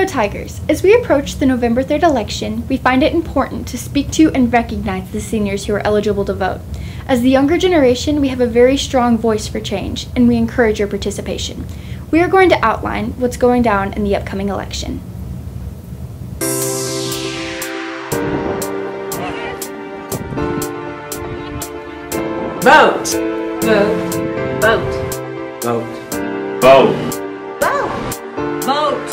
So Tigers, as we approach the November 3rd election, we find it important to speak to and recognize the seniors who are eligible to vote. As the younger generation, we have a very strong voice for change, and we encourage your participation. We are going to outline what's going down in the upcoming election. Vote! Vote! Vote! Vote. Vote! Vote!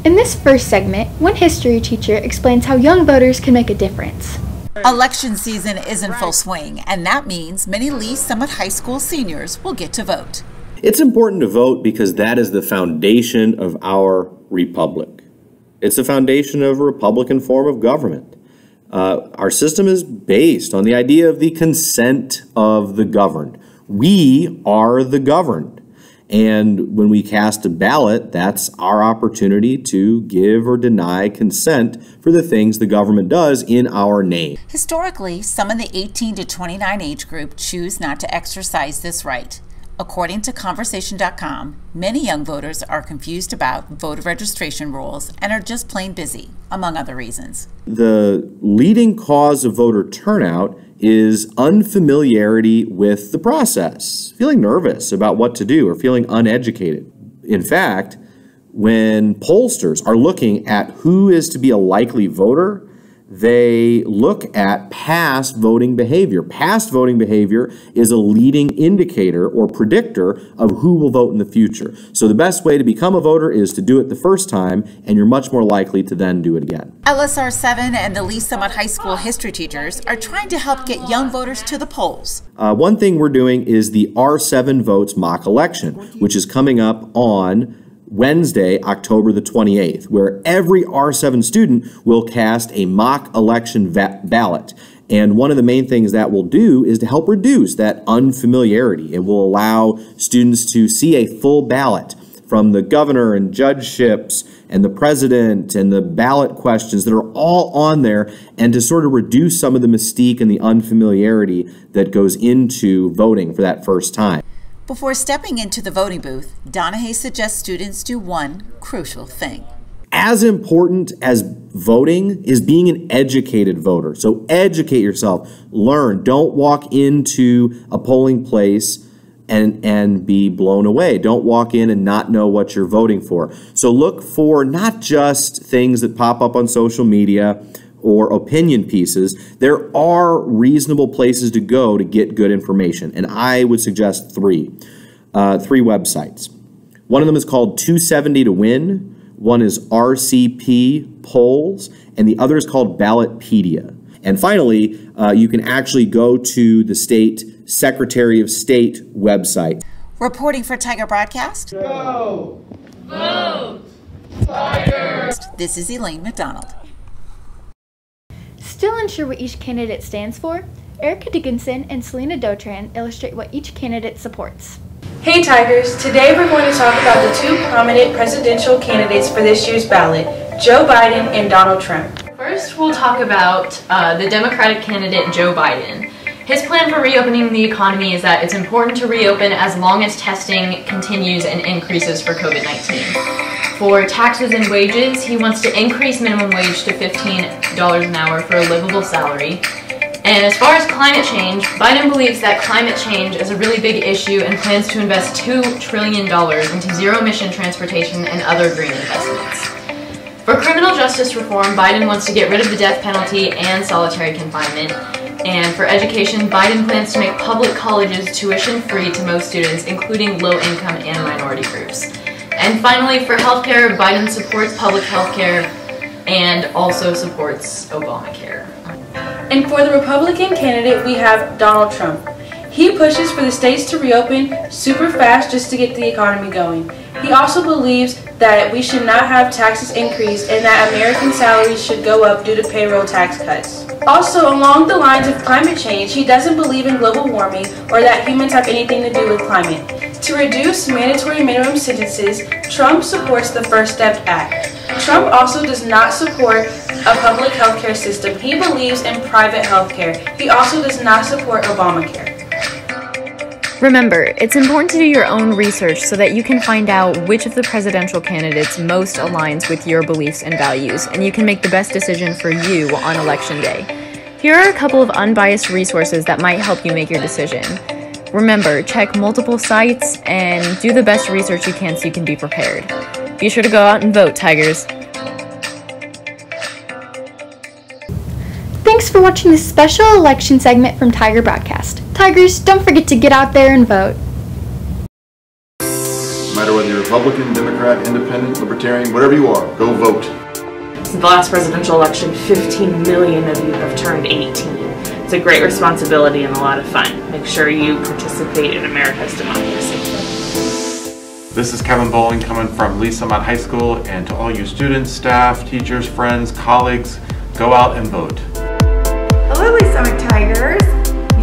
In this first segment, one history teacher explains how young voters can make a difference. Election season is in full swing, and that means many Lee Summit High School seniors will get to vote. It's important to vote because that is the foundation of our republic. It's the foundation of a Republican form of government. Our system is based on the idea of the consent of the governed. We are the governed. And when we cast a ballot, that's our opportunity to give or deny consent for the things the government does in our name. Historically, some in the 18 to 29 age group choose not to exercise this right. According to Conversation.com, many young voters are confused about voter registration rules and are just plain busy, among other reasons. The leading cause of voter turnout is unfamiliarity with the process, feeling nervous about what to do or feeling uneducated. In fact, when pollsters are looking at who is to be a likely voter, they look at past voting behavior. Past voting behavior is a leading indicator or predictor of who will vote in the future. So the best way to become a voter is to do it the first time, and you're much more likely to then do it again. LSR 7 and the Lee Summit High School history teachers are trying to help get young voters to the polls. One thing we're doing is the R7 Votes mock election, which is coming up on Wednesday, October the 28th, where every R7 student will cast a mock election ballot. And one of the main things that will do is to help reduce that unfamiliarity. It will allow students to see a full ballot from the governor and judgeships and the president and the ballot questions that are all on there, and to sort of reduce some of the mystique and the unfamiliarity that goes into voting for that first time. Before stepping into the voting booth, Donahue suggests students do one crucial thing. As important as voting is being an educated voter. So educate yourself, learn. Don't walk into a polling place and be blown away. Don't walk in and not know what you're voting for. So look for not just things that pop up on social media or opinion pieces. There are reasonable places to go to get good information, and I would suggest three websites. One of them is called 270 to Win, one is RCP Polls, and the other is called Ballotpedia. And finally, you can actually go to the state Secretary of State website. Reporting for Tiger Broadcast. Go! Vote! Tigers! This is Elaine McDonald. Still unsure what each candidate stands for? Erica Dickinson and Selena Dotran illustrate what each candidate supports. Hey Tigers, today we're going to talk about the two prominent presidential candidates for this year's ballot, Joe Biden and Donald Trump. First, we'll talk about the Democratic candidate Joe Biden. His plan for reopening the economy is that it's important to reopen as long as testing continues and increases for COVID-19. For taxes and wages, he wants to increase minimum wage to $15 an hour for a livable salary. And as far as climate change, Biden believes that climate change is a really big issue and plans to invest $2 trillion into zero-emission transportation and other green investments. For criminal justice reform, Biden wants to get rid of the death penalty and solitary confinement. And for education, Biden plans to make public colleges tuition-free to most students, including low-income and minority groups. And finally, for healthcare, Biden supports public healthcare and also supports Obamacare. And for the Republican candidate, we have Donald Trump. He pushes for the states to reopen super fast just to get the economy going. He also believes that we should not have taxes increase and that American salaries should go up due to payroll tax cuts. Also, along the lines of climate change, he doesn't believe in global warming or that humans have anything to do with climate. To reduce mandatory minimum sentences, Trump supports the First Step Act. Trump also does not support a public healthcare system. He believes in private healthcare. He also does not support Obamacare. Remember, it's important to do your own research so that you can find out which of the presidential candidates most aligns with your beliefs and values, and you can make the best decision for you on Election Day. Here are a couple of unbiased resources that might help you make your decision. Remember, check multiple sites and do the best research you can so you can be prepared. Be sure to go out and vote, Tigers. Thanks for watching this special election segment from Tiger Broadcast. Tigers, don't forget to get out there and vote. No matter whether you're Republican, Democrat, Independent, Libertarian, whatever you are, go vote. Since the last presidential election, 15 million of you have turned 18. It's a great responsibility and a lot of fun. Make sure you participate in America's democracy. This is Kevin Bowling coming from Lee Summit High School, and to all you students, staff, teachers, friends, colleagues, go out and vote. Hello, Lee Summit Tigers.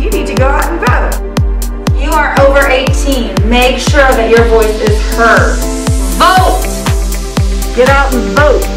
You need to go out and vote. You are over 18. Make sure that your voice is heard. Vote! Get out and vote.